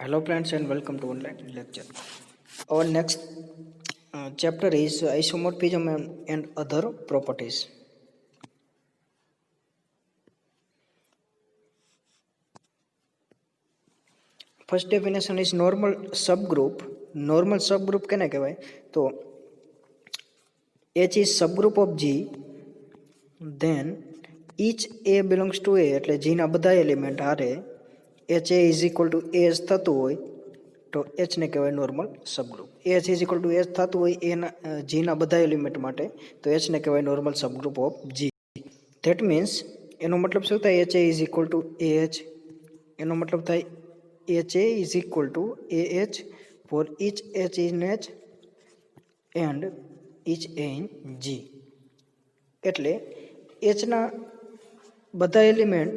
Hello friends and welcome to online lecture. Our next chapter is isomorphism and other properties. First definition is normal subgroup. Normal subgroup કેને કહેવાય? તો H is subgroup of G, then each A belongs to A એટલે G ના બધા element હારે HA is equal to A થતું હોય તો H ને કહેવાય normal subgroup. H is equal to H થતું હોય એના G ના બધા એલિમેન્ટ માટે તો H ને કહેવાય normal subgroup of G. That means એનો મતલબ શું થાય? HA is equal to AH. એનો મતલબ થાય HA is equal to AH for each H in H and each A in G. એટલે H ના બધા એલિમેન્ટ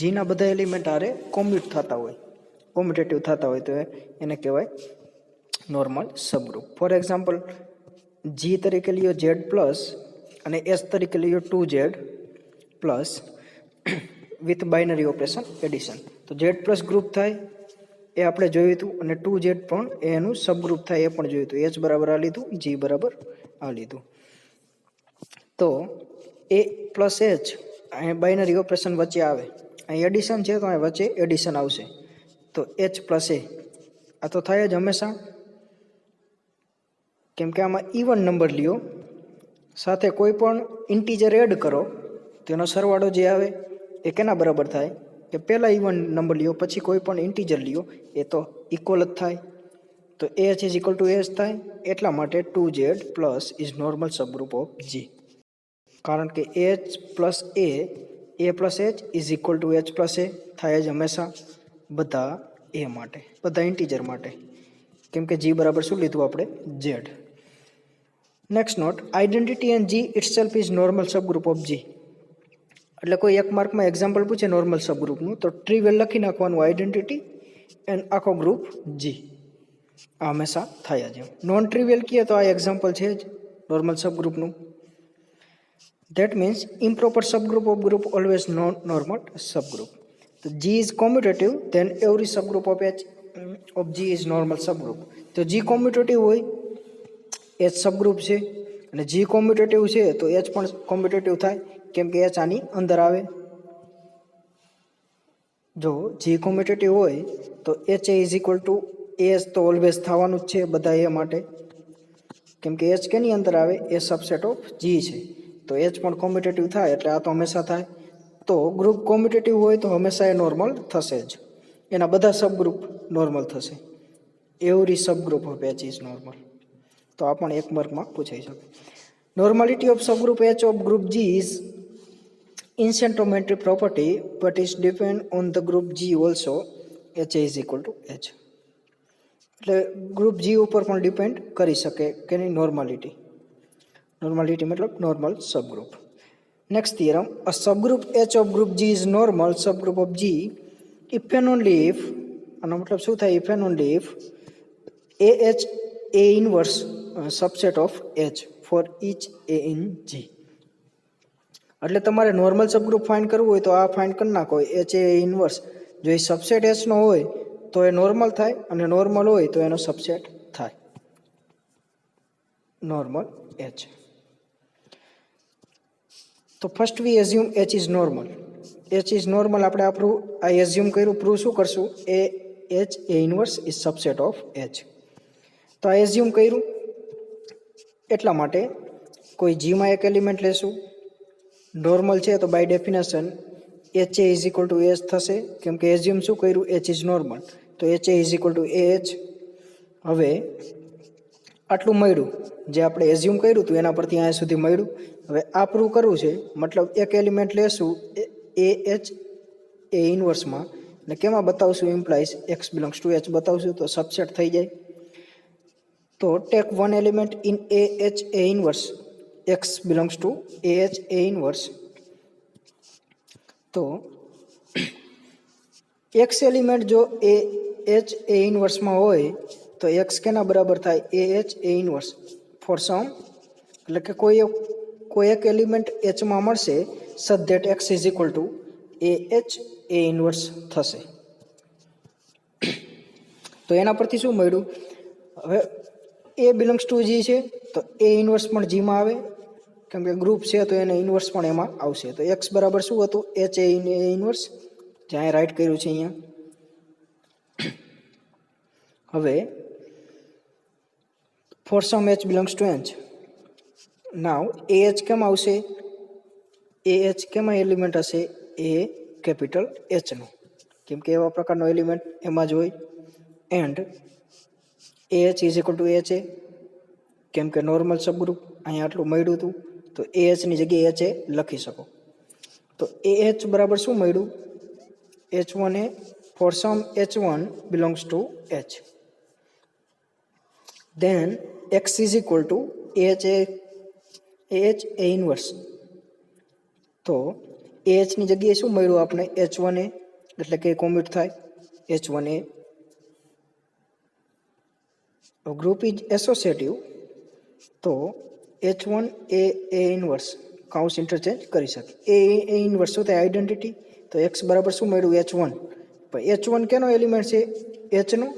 G ના બધા એલિમેન્ટ હારે કોમ્યુટ થતા હોય, કોમ્યુટેટિવ થતા હોય તો એને કહેવાય normal subgroup. For example G તરીકે લ્યો Z પ્લસ અને S તરીકે લ્યો 2Z plus with binary operation addition. તો Z પ્લસ ગ્રુપ થાય એ આપણે જોયું હતું અને 2Z પણ એનું સબગ્રુપ થાય એ પણ જોયું હતું. H બરાબર આ લીધું, G બરાબર આ લીધું. તો A પ્લસ H અહીં બાઇનરી ઓપરેશન વચ્ચે આવે, અહીં એડિશન છે તો અહીં વચ્ચે એડિશન આવશે તો H પ્લસ A આ તો થાય જ હંમેશા, કેમ કે આમાં ઇવન નંબર લ્યો સાથે કોઈ પણ ઇન્ટીજર એડ કરો તેનો સરવાળો જે આવે એ કેના બરાબર થાય કે પહેલાં ઇવન નંબર લ્યો પછી કોઈ પણ ઇન્ટીજર લ્યો એ તો ઇક્વલ જ થાય. તો H is equal to H થાય, એટલા માટે 2Z plus is normal subgroup of G. કારણ કે H plus A plus H is equal to H plus A થાય જ હંમેશા બધા A માટે, બધા ઇન્ટીજર માટે, કેમ કે G બરાબર શું લીધું આપણે? Z. Next note, identity and G itself is normal subgroup of G. એટલે કોઈ એક માર્કમાં એક્ઝામ્પલ પૂછે નોર્મલ સબગ્રુપનું તો ટ્રીવેલ લખી નાખવાનું આઈડેન્ટિટી એન્ડ આખો ગ્રુપ G. આ હંમેશા થાય જ. નોન ટ્રીવેલ કહીએ તો આ એક્ઝામ્પલ છે જ normal સબગ્રુપનું. That means improper subgroup of group always normal subgroup. So G is commutative, then every subgroup of H of G is normal subgroup. તો G commutative હોય, H subgroup છે અને G commutative છે તો H પણ commutative થાય, કેમ કે H આની અંદર આવે. જો G commutative હોય તો HA is equal to AH તો ઓલવેઝ થવાનું જ છે બધા A માટે, કેમ કે H કેની અંદર આવે? એ સબસેટ ઓફ G છે તો H પણ કોમ્યુટેટિવ થાય એટલે આ તો હંમેશા થાય. તો ગ્રુપ કોમ્યુટેટિવ હોય તો હંમેશા એ નોર્મલ થશે જ, એના બધા સબગ્રુપ નોર્મલ થશે. Every subgroup of H is normal. તો આ પણ એક માર્કમાં પૂછાઈ શકે. Normality of subgroup H of group G is ઇન્સેન્ટ્રોમેટ્રી property but is depend on the group G also. HA is equal to H. એટલે ગ્રુપ G ઉપર પણ ડિપેન્ડ કરી શકે કે નહીં નોર્માલિટી. Normality मतलब normal subgroup. Next theorem, a subgroup H of group G is normal subgroup of G if and only if, આનો મતલબ શું થાય? If and only if AH A inverse subset of H for each A in G. એટલે તમારે normal subgroup find કરવું હોય તો આ ફાઇન્ડ કરી નાખો. H A ઇન્વર્સ જો એ સબસેટ H નો હોય તો એ નોર્મલ થાય અને નોર્મલ હોય તો એનો સબસેટ થાય નોર્મલ H. તો first we assume H is normal. H is normal આપણે આ એઝ્યુમ કર્યું, પ્રૂવ શું કરશું? H A inverse is subset of H. તો આ એઝ્યુમ કર્યું એટલા માટે કોઈ જીમાં એક એલિમેન્ટ લેશું, નોર્મલ છે તો by definition HA is equal to H થશે, કેમ કે એઝ્યુમ શું કર્યું? H ઇઝ નોર્મલ તો HA is equal to AH. હવે આટલું મળ્યું જે આપણે એઝ્યુમ કર્યું હતું એના પરથી અહીંયા સુધી મળ્યું. હવે આ પ્રૂવ કરવું છે, મતલબ એક એલિમેન્ટ લેશું AH એ ઇન્વર્સમાં અને કેમાં બતાવશું? Implies X belongs to H બતાવશું તો સબસેટ થઈ જાય. તો take one element in AH A inverse X belongs to AH A inverse. તો X એલિમેન્ટ જો AH એ ઇન્વર્સમાં હોય તો X કેના બરાબર થાય? AH A inverse for some, એટલે કે કોઈ એક એલિમેન્ટ Hમાં મળશે such that X is equal to AH A inverse થશે. તો એના પરથી શું મળ્યું? હવે એ બિલોંગ્સ ટુ જી છે તો એ ઇન્વર્સ પણ જીમાં આવે, કેમ કે ગ્રુપ છે તો એને ઇન્વર્સ પણ એમાં આવશે. તો એક્સ બરાબર શું હતું? એચ એ ઇન્વર્સ, જ્યાં રાઈટ કર્યું છે અહીંયા. હવે for some H belongs to H, now A H કેમ આવશે? એ એચ કેમાં એલિમેન્ટ હશે? એ કેપિટલ એચનો, કેમ કે એવા પ્રકારનો એલિમેન્ટ એમાં જ હોય. And A H is equal to H એ, કેમ કે નોર્મલ સબગ્રુપ અહીંયા આટલું મળ્યું હતું તો એ એચની જગ્યાએ એચ એ લખી શકો. તો એ એચ બરાબર શું મળ્યું? H1 A for some H1 belongs to H. Then X is equal to AH A inverse. તો AH ની જગ્યાએ શું મળ્યું આપણે? H1A, એટલે કે કોમ્યુટ થાય H1A. ગ્રુપ ઇઝ એસોસિએટિવ, તો H1 A ઇન્વર્સ કાઉન્સ ઇન્ટરચેન્જ કરી શકે. એ ઇન્વર્સ શું થાય? આઈડેન્ટિટી. તો X બરાબર શું મળ્યું? H1. પણ H1 કેનો એલિમેન્ટ છે? H નો.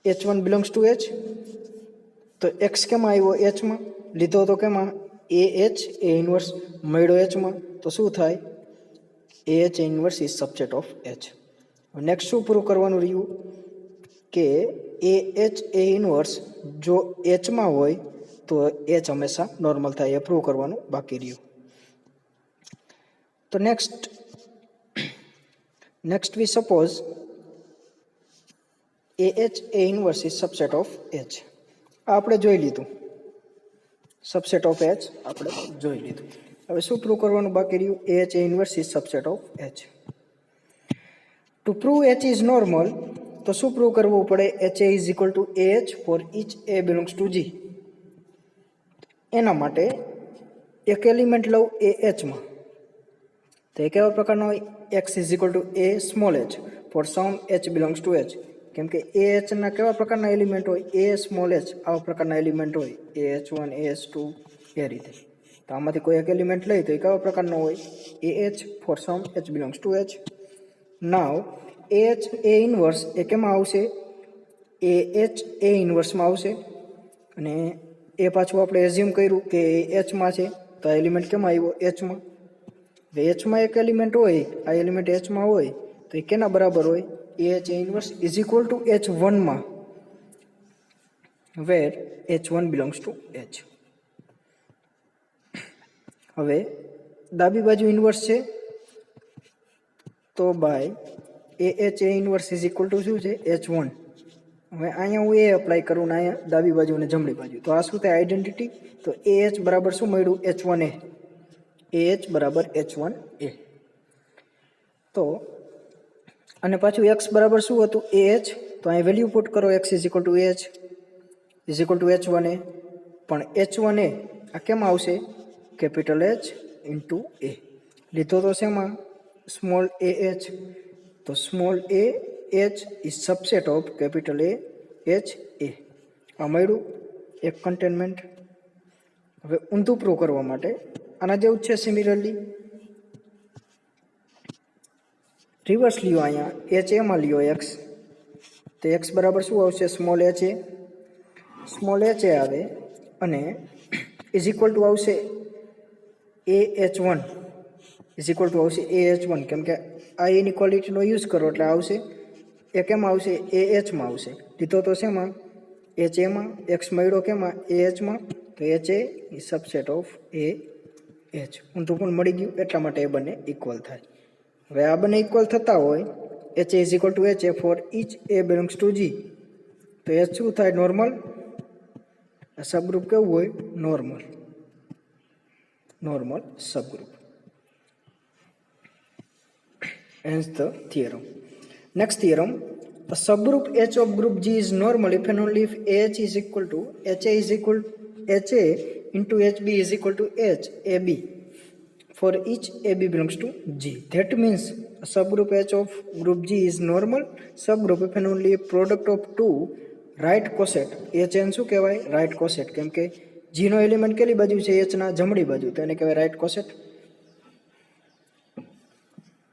H1 belongs to H. તો X કેમાં આવ્યો? Hમાં. લીધો તો કેમાં? AH A ઇન્વર્સ, મળ્યો Hમાં. તો શું થાય? AH A inverse is subset of H. Next શું પ્રૂવ કરવાનું રહ્યું? કે AH A ઇન્વર્સ જો Hમાં હોય તો H હંમેશા નોર્મલ થાય, એ પ્રૂવ કરવાનું બાકી રહ્યું. તો next we suppose AH A inverse is subset of H. આપણે જોઈ લીધું, subset of H આપણે જોઈ લીધું. હવે શું પ્રૂવ કરવાનું બાકી રહ્યું? AH A inverse is subset of H. To prove H is normal, તો શું પ્રૂવ કરવું પડે? HA is equal to AH for each A belongs to G. એના માટે એક એલિમેન્ટ લઉં AHમાં, તો એ કેવા પ્રકારનો હોય? X is equal to A small h for some H belongs to H. કેમ કે AH ના કેવા પ્રકારના એલિમેન્ટ હોય? A small h આવા પ્રકારના એલિમેન્ટ હોય, AH1 AH2 એ રીતે. તો આમાંથી કોઈ એક એલિમેન્ટ લઈ તો એ કેવા પ્રકારનો હોય? AH for some H belongs to H. Now AH A inverse એ કેમાં આવશે? AH A ઇન્વર્સમાં આવશે. અને એ પાછું આપણે એઝ્યુમ કર્યું કે Hમાં છે, તો આ એલિમેન્ટ કેમાં આવ્યો? Hમાં. Hમાં એક એલિમેન્ટ હોય, આ એલિમેન્ટ Hમાં હોય તો એ કેના બરાબર હોય? AH A inverse is equal to H1માં, where H1 belongs to H. હવે ડાબી બાજુ ઇન્વર્સ છે તો by AH A inverse is equal to શું છે? H1. હવે અહીંયા હું એ એપ્લાય કરું ને અહીંયા ડાબી બાજુ અને જમણી બાજુ, તો આ શું થાય? આઈડેન્ટિટી. તો AH બરાબર શું મળ્યું? H1A. AH બરાબર H1A. તો અને પાછું X બરાબર શું હતું? AH. તો અહીં વેલ્યુ પુટ કરો, X is equal to AH is equal two H1A. પણ H1A આ કેમ આવશે? Capital H into A. લીધો તો શેમાં? Small AH. તો small AH is subset of capital AH A. આ મળ્યું એક કન્ટેનમેન્ટ. હવે ઊંધું પ્રૂવ કરવા માટે આના જેવું જ છે સિમિલરલી. રિવર્સ લ્યો, અહીંયા H એમાં લ્યો X, તો X બરાબર શું આવશે? Small h a. Small h a આવે અને ઇઝ ઇક્વલ ટુ આવશે AH1 ઇઝ ઇક્વલ ટુ આવશે AH1, કેમ કે આ ઇનઇક્વાલિટીનો યુઝ કરો એટલે આવશે. એ કેમાં આવશે? AHમાં આવશે. લીધો તો શેમાં? HAમાં. X મળ્યો કેમાં? AHમાં. તો HA is subset of AH. ઊંધું પણ મળી ગયું, એટલા માટે એ બંને ઇક્વલ થાય. હવે આ બંને ઇક્વલ થતા હોય, HA is equal to HA for each A belongs to G, તો H શું થાય? નોર્મલ. સબગ્રુપ કેવું હોય? Normal. Normal subgroup. Hence the theorem. Next theorem, a subgroup H of group G is normal if and only if AH is equal to HA is equal HA into HB is equal to HAB for each AB belongs to G. That means a subgroup H of group G is normal subgroup if and only if product of two right coset. H n શું કહેવાય? right coset. કેમ કે G નો element કેલી બાજુ છે? H ના જમણી બાજુ, તો એને કહેવાય right coset.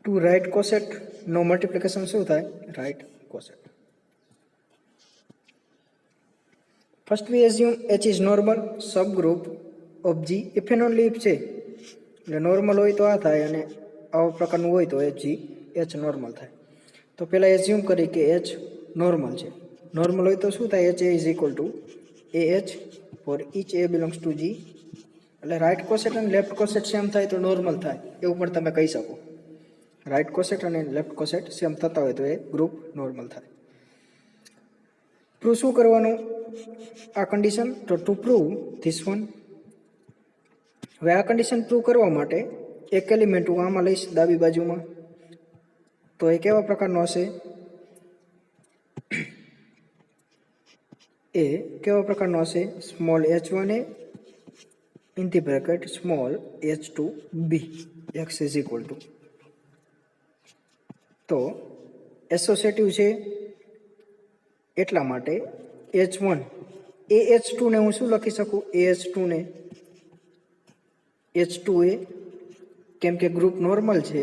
Two right coset નો મલ્ટિપ્લિકેશન શું થાય? Right coset. First we assume H is normal subgroup of G if and only if છે એટલે નોર્મલ હોય તો આ થાય અને આવા પ્રકારનું હોય તો એચ નોર્મલ થાય. તો પહેલાં એઝ્યુમ કરી કે એચ નોર્મલ છે. નોર્મલ હોય તો શું થાય H A is equal to A H for each A belongs to G. એટલે રાઇટ કોસેટ અને લેફ્ટ કોસેટ સેમ થાય તો નોર્મલ થાય એવું પણ તમે કહી શકો. રાઇટ કોસેટ અને લેફ્ટ કોસેટ સેમ થતા હોય તો એ ગ્રુપ નોર્મલ થાય. પ્રૂવ શું કરવાનું આ કન્ડિશન? તો ટુ પ્રૂવ ધીસ વન. હવે આ કન્ડિશન પ્રૂવ કરવા માટે એક એલિમેન્ટ હું આમાં લઈશ ડાબી બાજુમાં. તો એ કેવા પ્રકારનો હશે? એ કેવા પ્રકારનો હશે? Small h1a in the bracket small h2b x is equal two. તો એસોસિએટિવ છે એટલા માટે h1 એ h2 ને હું શું લખી શકું? h2 ને h2a, કેમ કે ગ્રુપ નોર્મલ છે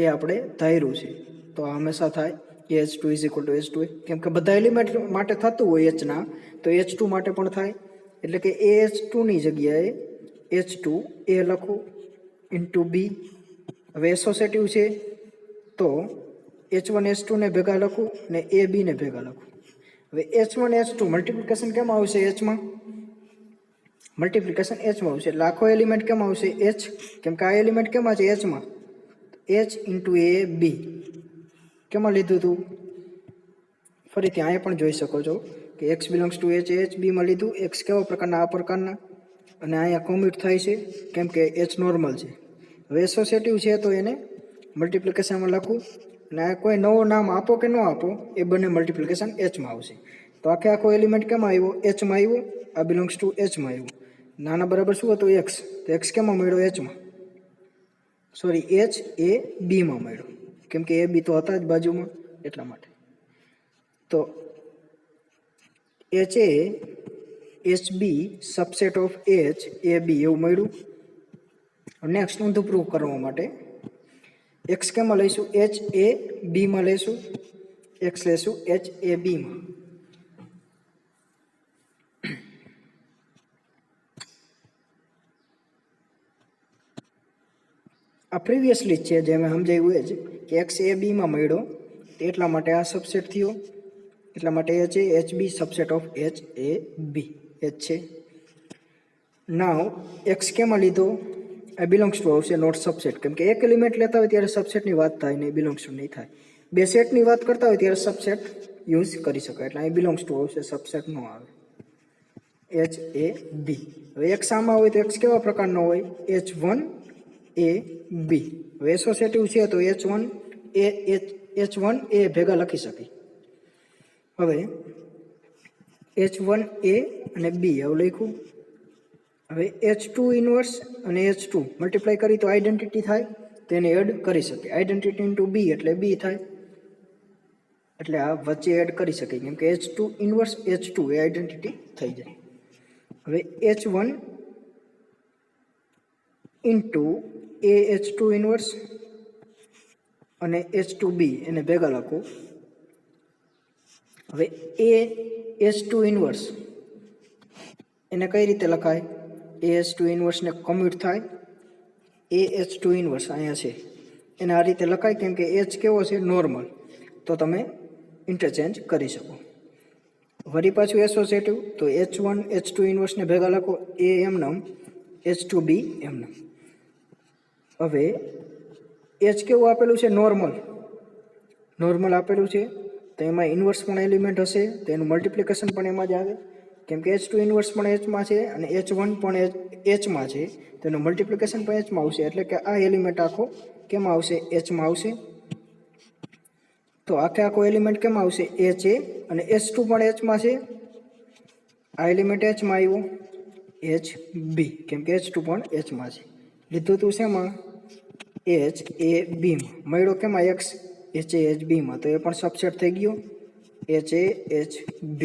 એ આપણે ધાર્યું છે તો આ હંમેશા થાય h2 is equal two h2a. કેમ કે બધા એલિમેન્ટ માટે થતું હોય h ના તો h2 માટે પણ થાય. એટલે કે h2 ની જગ્યાએ h2a લખું ઇન્ટુ b. હવે એસોસિએટિવ છે તો h1 h2 ને ભેગા લખું ને a b ને ભેગા લખું. હવે h1 h2 મલ્ટિપ્લિકેશન કેમ આવશે? h માં મલ્ટિપ્લિકેશન h માં આવશે એટલે આખો એલિમેન્ટ કેમ આવશે? h. કેમ કે આ એલિમેન્ટ કેમાં છે? h માં. h ઇન્ટુ a b કેમાં લીધું હતું? ફરીથી અહીંયા પણ જોઈ શકો છો કે x belongs to h h b માં લીધું. x કેવા પ્રકારના? આ પ્રકારના. અને અહીંયા કોમ્યુટ થાય છે કેમ કે h નોર્મલ છે. હવે એસોસિએટિવ છે તો એને મલ્ટિપ્લિકેશનમાં લખું અને આ કોઈ નવો નામ આપો કે ન આપો એ બંને મલ્ટિપ્લિકેશન h માં આવશે. તો આખો એલિમેન્ટ કેમાં આવ્યો? h માં આવ્યો. આ બિલોંગ્સ ટુ h માં આવ્યો. નાના બરાબર શું હતું? x. તો x કેમાં મળ્યો? h માં. સોરી h એ b માં મળ્યો કેમ કે a b તો હતા જ બાજુમાં એટલા માટે. તો h A h b subset of h a b એવું મળ્યું. નેક્સ્ટ ઊંધું પ્રૂવ કરવા માટે x કેમાં લઈશું? h a b માં લઈશું. x લેશું h a b માં. આ પ્રીવિયસલી જ છે જે અમે સમજાવ્યું એ જ કે x a b માં મળ્યો એટલા માટે આ સબસેટ થયો. એટલા માટે h A h b subset of h a b h છે. નાવ x કેમાં લીધો? આ બિલોંગ્સ ટુ આવશે નોટ સબસેટ. કેમ કે એક એલિમેન્ટ લેતા હોય ત્યારે સબસેટની વાત થાય નહીં, બિલોંગ્સ ટુ નહીં થાય. બે સેટની વાત કરતા હોય ત્યારે સબસેટ યુઝ કરી શકાય એટલે અહીં બિલોંગ્સ ટુ આવશે, સબસેટ ન આવે. h a b. હવે x આમાં હોય તો x કેવા પ્રકારનો હોય? h1 a b. હવે એસોસિએટિવ છે તો h1 a ભેગા લખી શકી. હવે h1 a અને b એવું લખ્યું. હવે h2 ઇન્વર્સ અને h2 મલ્ટીપ્લાય કરી તો આઈડેન્ટિટી થાય તેને એડ કરી શકીએ. આઈડેન્ટિટી ઇન્ટુ b એટલે b થાય એટલે આ વચ્ચે એડ કરી શકીએ કેમ કે h2 ઇન્વર્સ h2 એ આઈડેન્ટિટી થઈ જાય. હવે h1 into a h2 inverse અને h2b એને ભેગા લખું. હવે a h2 ઇન્વર્સ એને કઈ રીતે લખાય? a h2 ઇન્વર્સને કોમ્યુટ થાય a h2 ઇન્વર્સ અહીંયા છે એને આ રીતે લખાય કેમ કે h કેવો છે? નોર્મલ. તો તમે ઇન્ટરચેન્જ કરી શકો. વળી પાછું એસોસિએટિવ તો h1 h2 ઇન્વર્સને ભેગા લખો a એમનામ h2b એમનામ. હવે h કેવું આપેલું છે? નોર્મલ. નોર્મલ આપેલું છે તો એમાં ઇન્વર્સ પણ એલિમેન્ટ હશે તો એનું મલ્ટિપ્લિકેશન પણ એમાં જ આવે કેમ કે h2 ઇન્વર્સ પણ h માં છે અને h1 પણ h માં છે તો એનું મલ્ટિપ્લિકેશન પણ h માં આવશે. એટલે કે આ એલિમેન્ટ આખો કેમાં આવશે? h માં આવશે. તો આખો એલિમેન્ટ કેમાં આવશે? h a અને h2 પણ h માં છે. આ એલિમેન્ટ h માં આવ્યો h b કેમ કે h2 પણ h માં છે. લીધું તું શેમાં? h a b માં. મળ્યો કેમાં? x h a h b માં તો એ પણ સબસેટ થઈ ગયો h a h b.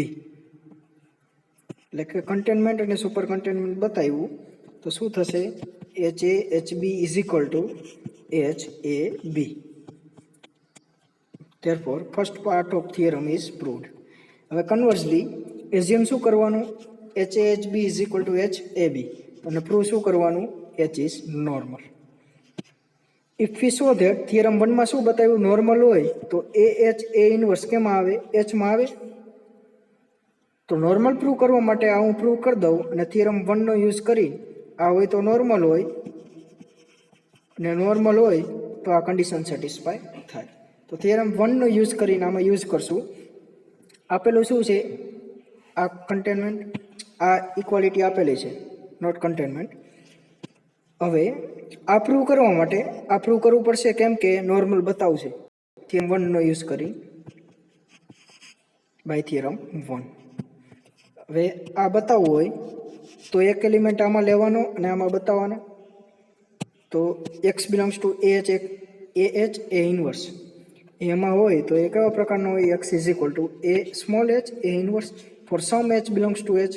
એટલે કે કન્ટેનમેન્ટ અને સુપર કન્ટેનમેન્ટ બતાવ્યું તો શું થશે? h a h b is equal to h a b. Therefore, first part of theorem is proved. હવે કન્વર્સલી એઝ્યુમ શું કરવાનું, H A H B is equal to H A B, અને prove શું કરવાનું, H is normal. If we show that theorem 1 માં શું બતાવ્યું, normal હોય તો એ એચ એ ઇનવર્સ કેમાં આવે, એચમાં આવે. તો નોર્મલ પ્રૂવ કરવા માટે આ હું પ્રૂવ કરી દઉં અને થિયરમ 1 નો યુઝ કરી, આ હોય તો નોર્મલ હોય અને નોર્મલ હોય તો આ કન્ડિશન સેટિસ્ફાય થાય. તો થિયરમ 1 નો યુઝ કરીને આમાં યુઝ કરશું. આપેલું શું છે, આ કન્ટેનમેન્ટ, આ ઇક્વાલિટી આપેલી છે, નોટ કન્ટેનમેન્ટ. હવે આ પ્રૂવ કરવા માટે આ પ્રૂવ કરવું પડશે, કેમ કે નોર્મલ બતાવશે થિયરમ 1 નો યુઝ કરી, બાય થિયરમ 1. હવે આ બતાવવું હોય તો એક એલિમેન્ટ આમાં લેવાનો અને આમાં બતાવવાનો. તો x belongs to A H A inverse એમાં હોય તો એ કેવા પ્રકારનો હોય, x is equal to A small H A inverse for some H belongs to H.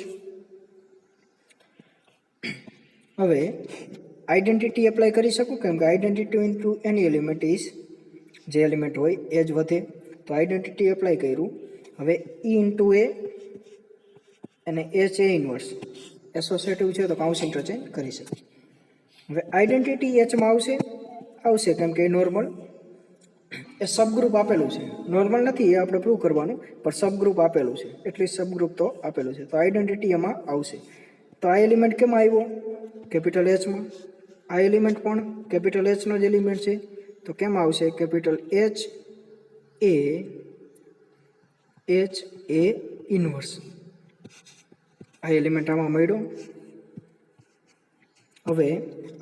હવે આઈડેન્ટિટી એપ્લાય કરી શકું, કેમ કે identity into any element is, જે એલિમેન્ટ હોય એ જ વધે, તો આઈડેન્ટિટી એપ્લાય કર્યું. હવે ઈ ઇન્ટુ એ અને એચ એ ઇનવર્સ એસોસિએટિવ છે તો કાઉન્સ ઇન્ટરચેન્જ કરી શકે. હવે આઈડેન્ટિટી એચમાં આવશે કેમ કે નોર્મલ એ સબગ્રુપ આપેલું છે, નોર્મલ નથી એ આપણે પ્રૂવ કરવાનું, પણ સબગ્રુપ આપેલું છે, એટલી સબગ્રુપ તો આપેલું છે, તો આઈડેન્ટિટી એમાં આવશે. તો આ એલિમેન્ટ કેમાં આવ્યો, કેપિટલ એચમાં. આ એલિમેન્ટ પણ કેપિટલ એચનો જ એલિમેન્ટ છે, તો કેમાં આવશે, કેપિટલ એચ એ ઇનવર્સ. આ એલિમેન્ટ આમાં મળ્યો. હવે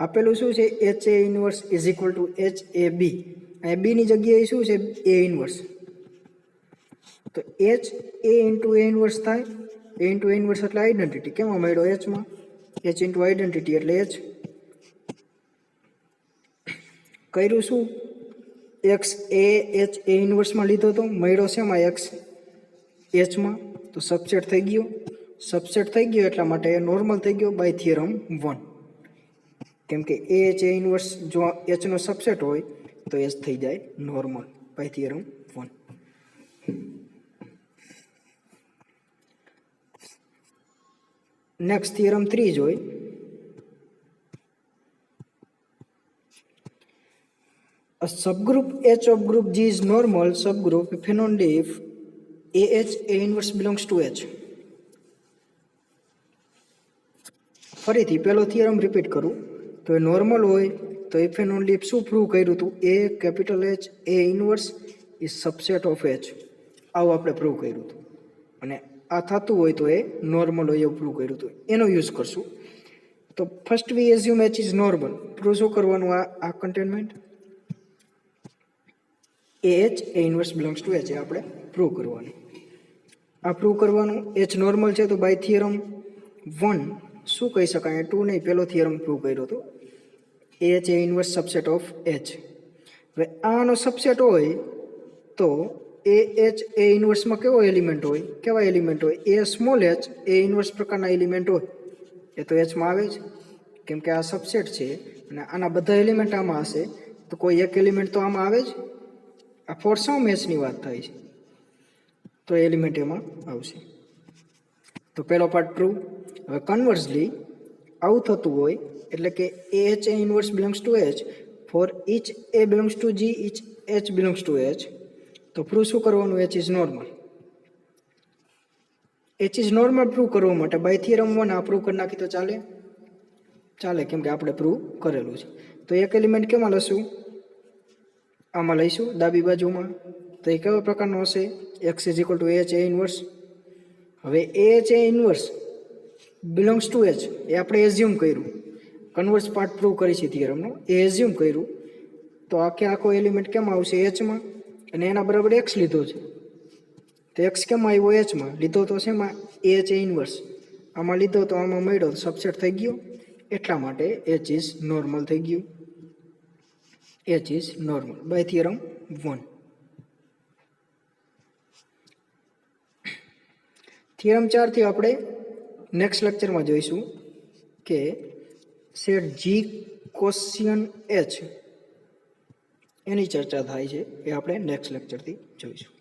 આપેલું શું છે, H A inverse is equal to H A B, અને બી ની જગ્યાએ શું છે, એ ઇનવર્સ. તો H A into A inverse થાય, એ ઇન્ટુ એ ઇનવર્સ એટલે આઈડેન્ટિટી કેમાં મળ્યો, એચમાં. એચ ઇન્ટુ આઈડેન્ટિટી એટલે એચ. કર્યું શું, એક્સ એ એચ એ ઇનવર્સમાં લીધો તો મળ્યો શેમાં, એક્સ એચમાં, તો સબસેટ થઈ ગયો. સબસેટ થઈ ગયો એટલા માટે નોર્મલ થઈ ગયો બાય થિયરમ 1, કેમ કે એ એચ એ ઇનવર્સ જો એચનો સબસેટ હોય તો એચ થઈ જાય normal by theorem 1. Next theorem 3 જોઈ. A subgroup H of group G is normal subgroup if and only if AH A inverse belongs to H. ફરીથી પેલો થિયરમ રિપીટ કરું તો એ નોર્મલ હોય તો ઇફ એન્ડ ઓનલી ઇફ શું prove કર્યું હતું, A capital H A inverse is subset of H, આવું આપણે પ્રૂવ કર્યું હતું. અને આ થતું હોય તો એ નોર્મલ હોય એવું પ્રૂવ કર્યું હતું, એનો યુઝ કરશું. તો first we assume H is normal. Prove શું કરવાનું, આ containment A H A inverse belongs to H A આપણે પ્રૂવ કરવાનું. આ પ્રૂવ કરવાનું, એચ નોર્મલ છે તો બાય થિયરમ 1 શું કહી શકાય, 2 નહીં, પેલો થિયરમ પ્રૂવ કર્યો હતો, H A inverse subset of H. હવે આનો સબસેટ હોય તો એ એચ એ ઇનવર્સમાં કેવો એલિમેન્ટ હોય, કેવા એલિમેન્ટ હોય, એ સ્મોલ એચ એ ઇનવર્સ પ્રકારના એલિમેન્ટ હોય, એ તો એચમાં આવે જ, કેમ કે આ સબસેટ છે અને આના બધા એલિમેન્ટ આમાં હશે, તો કોઈ એક એલિમેન્ટ તો આમાં આવે જ. આ ફોર સમ એચની વાત થાય છે તો એલિમેન્ટ એમાં આવશે. તો પહેલો પાર્ટ પ્રૂવ. હવે કન્વર્સલી આવું થતું હોય એટલે કે H A inverse belongs to H for each A belongs to G, each H belongs to H, તો પ્રૂવ શું કરવાનું, H is normal. H is normal prove કરવા માટે બાય થિયરમ 1 આ પ્રૂવ કરી નાખી તો ચાલે, કેમ કે આપણે પ્રૂવ કરેલું છે. તો એક એલિમેન્ટ કેમાં લઈશું, આમાં લઈશું ડાબી બાજુમાં, તો એ કેવા પ્રકારનો હશે, X is equal to H A inverse. હવે H A inverse belongs to H A આપણે એઝ્યુમ કર્યું, કન્વર્સ પાર્ટ પ્રૂવ કરી છે થિયરમનો, એ એઝ્યુમ કર્યું, તો આખો એલિમેન્ટ કેમાં આવશે, એચમાં, અને એના બરાબર એક્સ લીધો છે, તો એક્સ કેમાં આવ્યો, એચમાં લીધો તો શેમાં, એચ એ ઇનવર્સ, આમાં લીધો તો આમાં મળ્યો, સબસેટ થઈ ગયો, એટલા માટે એચ ઇઝ નોર્મલ થઈ ગયું. H is normal by theorem 1. Theorem 4 થી આપણે નેક્સ્ટ લેક્ચરમાં જોઈશું કે સેટ જી કોશિયન એચ એની ચર્ચા થાય છે, એ આપણે નેક્સ્ટ લેક્ચરથી જોઈશું.